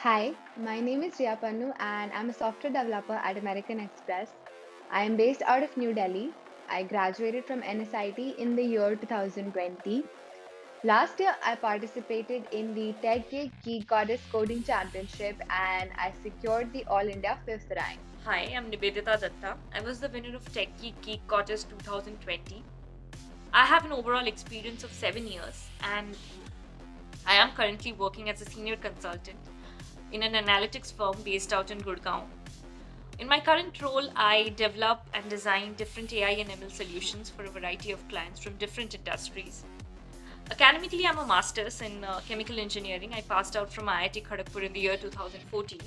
Hi, my name is Riya Pannu and I'm a software developer at American Express. I am based out of New Delhi. I graduated from NSIT in the year 2020. Last year, I participated in the Geek Goddess Coding Championship and I secured the All India fifth rank. Hi, I'm Nivedita Datta. I was the winner of Tech Geek Contest 2020. I have an overall experience of 7 years and I am currently working as a senior consultant in an analytics firm based out in Gurgaon. In my current role, I develop and design different AI and ML solutions for a variety of clients from different industries. Academically, I'm a master's in chemical engineering. I passed out from IIT Kharagpur in the year 2014,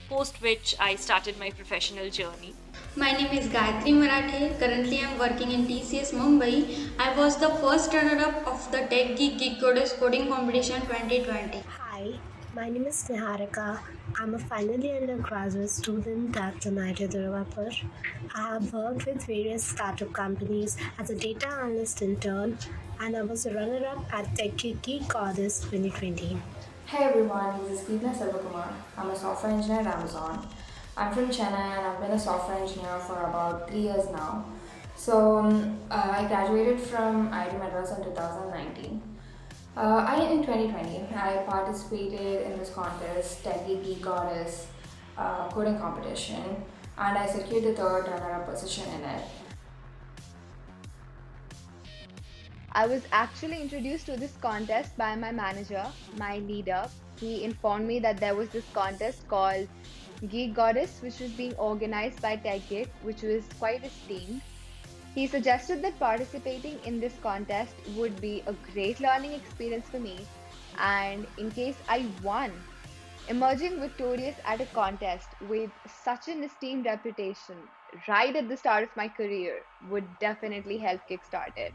post which I started my professional journey. My name is Gayatri Marathe. Currently, I am working in TCS Mumbai. I was the first runner-up of the Tech Geek Goddess Coding Competition 2020. Hi, my name is Niharika. I'm a final year undergraduate student at the United Developer. I have worked with various startup companies as a data analyst intern, and I was a runner-up at TechGeek Goddess 2020. Hey everyone, this is Geetna Selvakumar. I'm a software engineer at Amazon. I'm from Chennai and I've been a software engineer for about 3 years now. I graduated from IIT Madras in 2019. In 2020, I participated in this contest, Tech Geek Goddess coding competition, and I secured the third runner-up position in it. I was actually introduced to this contest by my manager, my leader. He informed me that there was this contest called Geek Goddess, which was being organized by TechGeek, which was quite esteemed. He suggested that participating in this contest would be a great learning experience for me, and in case I won, emerging victorious at a contest with such an esteemed reputation right at the start of my career would definitely help kickstart it.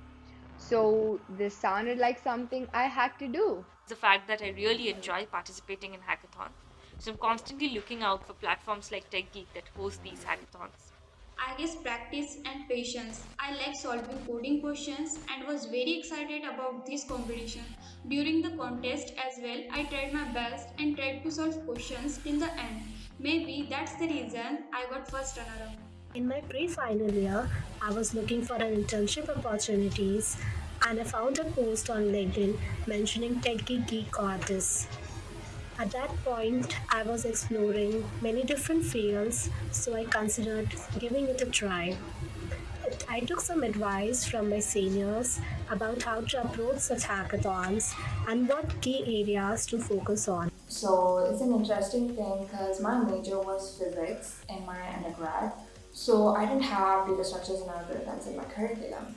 So, this sounded like something I had to do. The fact that I really enjoy participating in hackathon. So I'm constantly looking out for platforms like TechGeek that host these hackathons. I guess practice and patience. I like solving coding questions and was very excited about this competition. During the contest as well, I tried my best and tried to solve questions till the end. Maybe that's the reason I got first runner up. In my pre-final year, I was looking for an internship opportunities, and I found a post on LinkedIn mentioning TechGeek Goddess. At that point, I was exploring many different fields, so I considered giving it a try. I took some advice from my seniors about how to approach such hackathons and what key areas to focus on. So it's an interesting thing because my major was physics in my undergrad. So I didn't have data structures and algorithms in my curriculum.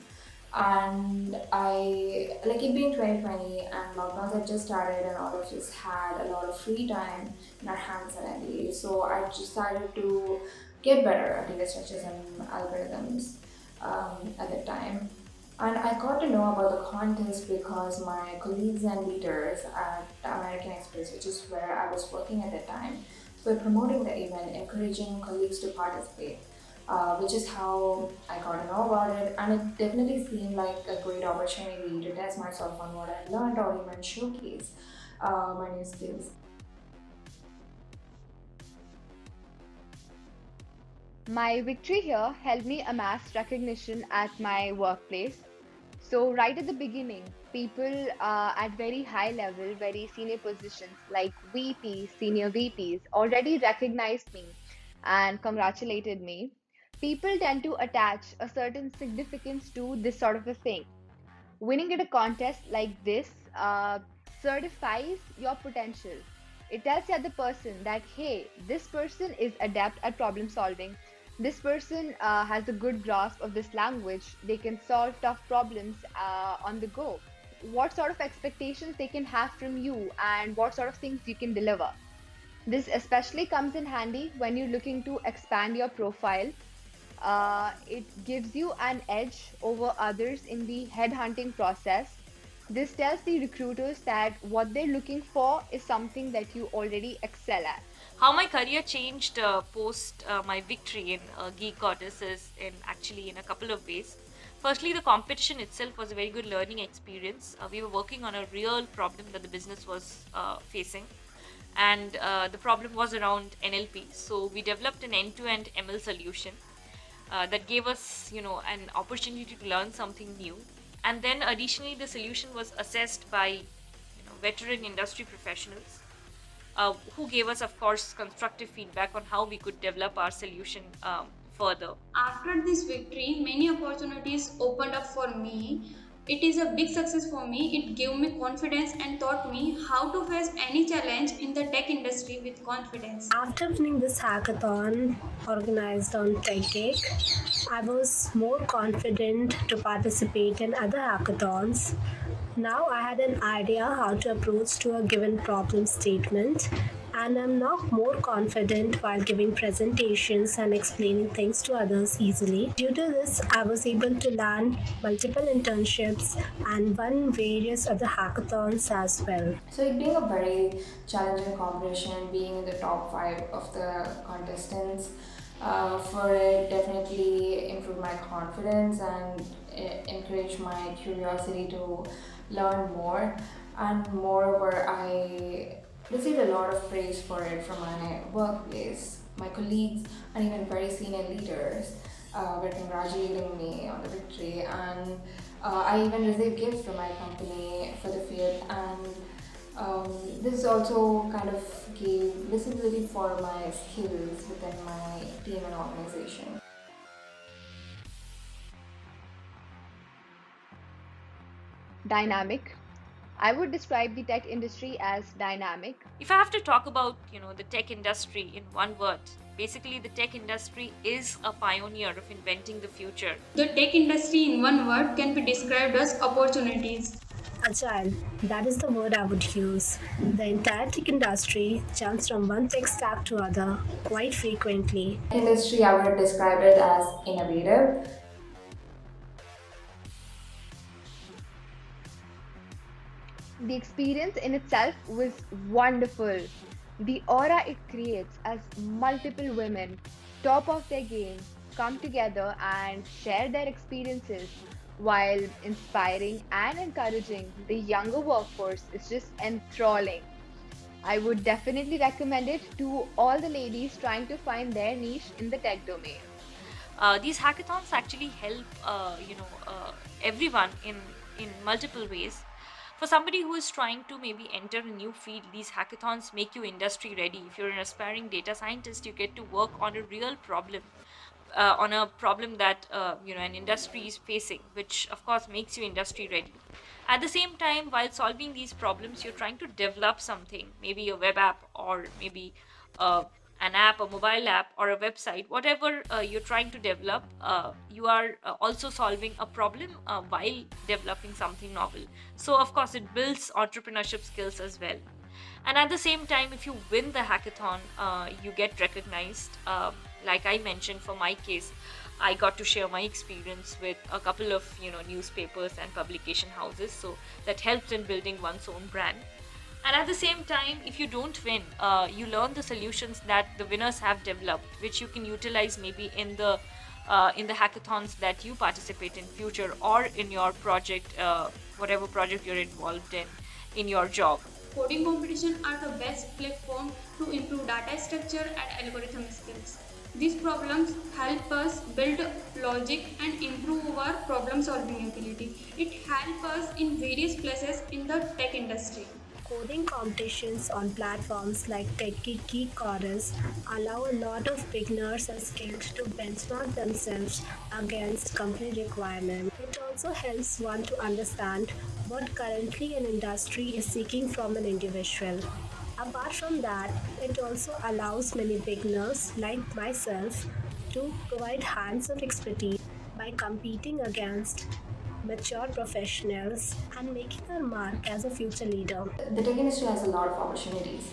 And I, like it being 2020 and lockdowns had just started and all of us had a lot of free time in our hands suddenly. So I decided to get better at data structures and algorithms at that time. And I got to know about the contest because my colleagues and leaders at American Express, which is where I was working at that time, were promoting the event, encouraging colleagues to participate, which is how I got to know about it. And it definitely seemed like a great opportunity to test myself on what I learned or even showcase my new skills. My victory here helped me amass recognition at my workplace. So, right at the beginning, people at very high level, very senior positions like VPs, senior VPs already recognized me and congratulated me. People tend to attach a certain significance to this sort of a thing. Winning at a contest like this certifies your potential. It tells the other person that, hey, this person is adept at problem solving. This person has a good grasp of this language. They can solve tough problems on the go. What sort of expectations they can have from you and what sort of things you can deliver. This especially comes in handy when you're looking to expand your profile. It gives you an edge over others in the headhunting process. This tells the recruiters that what they're looking for is something that you already excel at. How my career changed post my victory in Geek Goddess is in a couple of ways. Firstly, the competition itself was a very good learning experience. We were working on a real problem that the business was facing, and the problem was around NLP. So we developed an end-to-end ML solution that gave us, an opportunity to learn something new. And then additionally, the solution was assessed by, veteran industry professionals who gave us, of course, constructive feedback on how we could develop our solution further. After this victory, many opportunities opened up for me. It is a big success for me. It gave me confidence and taught me how to face any challenge in the tech industry with confidence. After winning this hackathon organized on TechGig, I was more confident to participate in other hackathons. Now I had an idea how to approach to a given problem statement, and I'm now more confident while giving presentations and explaining things to others easily. Due to this, I was able to land multiple internships and won various other hackathons as well. So it being a very challenging competition, being in the top five of the contestants, for it definitely improved my confidence and encouraged my curiosity to learn more. And moreover, I received a lot of praise for it from my workplace. My colleagues and even very senior leaders were congratulating me on the victory, and I even received gifts from my company for the field. And this also kind of gave visibility for my skills within my team and organization. Dynamic. I would describe the tech industry as dynamic. If I have to talk about, the tech industry in one word, basically the tech industry is a pioneer of inventing the future. The tech industry, in one word, can be described as opportunities. Agile, that is the word I would use. The entire tech industry jumps from one tech stack to other quite frequently. Industry, I would describe it as innovative. The experience in itself was wonderful. The aura it creates as multiple women, top of their game, come together and share their experiences while inspiring and encouraging the younger workforce is just enthralling. I would definitely recommend it to all the ladies trying to find their niche in the tech domain. These hackathons actually help, everyone in multiple ways. For somebody who is trying to maybe enter a new field, these hackathons make you industry ready. If you're an aspiring data scientist, you get to work on a real problem, on a problem that an industry is facing, which of course makes you industry ready. At the same time, while solving these problems, you're trying to develop something, maybe a web app or maybe an app, a mobile app, or a website, whatever you're trying to develop, you are also solving a problem while developing something novel. So, of course, it builds entrepreneurship skills as well. And at the same time, if you win the hackathon, you get recognized. Like I mentioned, for my case, I got to share my experience with a couple of newspapers and publication houses, so that helps in building one's own brand. And at the same time, if you don't win, you learn the solutions that the winners have developed, which you can utilize maybe in the hackathons that you participate in future, or in your project, whatever project you're involved in your job. Coding competition are the best platform to improve data structure and algorithm skills. These problems help us build logic and improve our problem solving ability. It helps us in various places in the tech industry. Coding competitions on platforms like TechGeek Chorus allow a lot of beginners and skilled to benchmark themselves against company requirements. It also helps one to understand what currently an industry is seeking from an individual. Apart from that, it also allows many beginners like myself to provide hands-on expertise by competing against mature professionals and making our mark as a future leader. The tech industry has a lot of opportunities,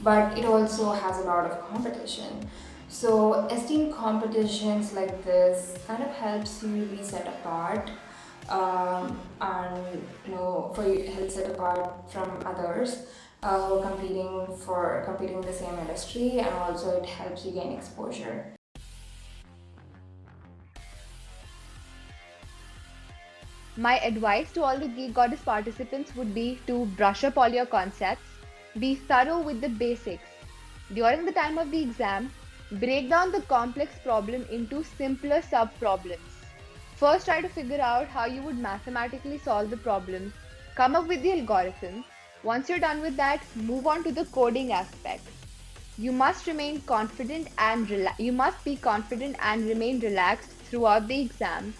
but it also has a lot of competition. So esteemed competitions like this kind of helps you be set apart, and for you help set apart from others who are competing in the same industry, and also it helps you gain exposure. My advice to all the Geek Goddess participants would be to brush up all your concepts, Be thorough with the basics. During the time of the exam, break down the complex problem into simpler sub-problems. First, try to figure out how you would mathematically solve the problem. Come up with the algorithm. Once you're done with that, move on to the coding aspect. You must remain confident and you must be confident and remain relaxed throughout the exam.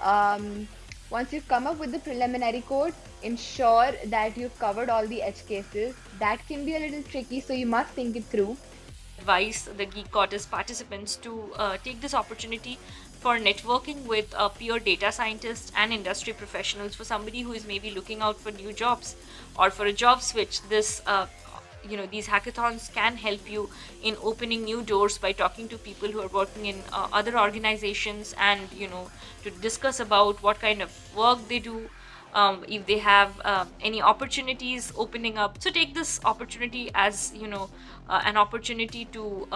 Um, Once you've come up with the preliminary code, ensure that you've covered all the edge cases. That can be a little tricky, so you must think it through. Advise the Geek Goddess participants to take this opportunity for networking with peer data scientists and industry professionals. For somebody who is maybe looking out for new jobs or for a job switch, these hackathons can help you in opening new doors by talking to people who are working in other organizations, and to discuss about what kind of work they do, if they have any opportunities opening up. So take this opportunity as an opportunity to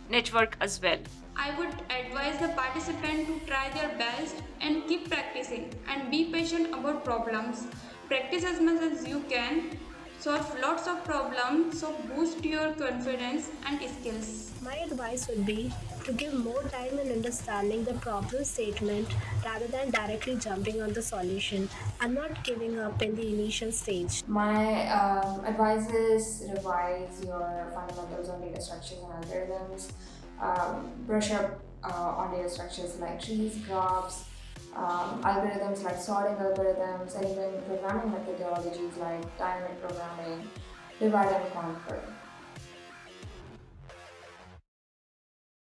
network as well. I would advise the participant to try their best and keep practicing and be patient about problems. Practice as much as you can, solve lots of problems, so boost your confidence and skills. My advice would be to give more time in understanding the problem statement rather than directly jumping on the solution and not giving up in the initial stage. My advice is revise your fundamentals on data structures and algorithms. Brush up on data structures like trees, graphs, algorithms like sorting algorithms, and even programming methodologies like dynamic programming. Divide and conquer.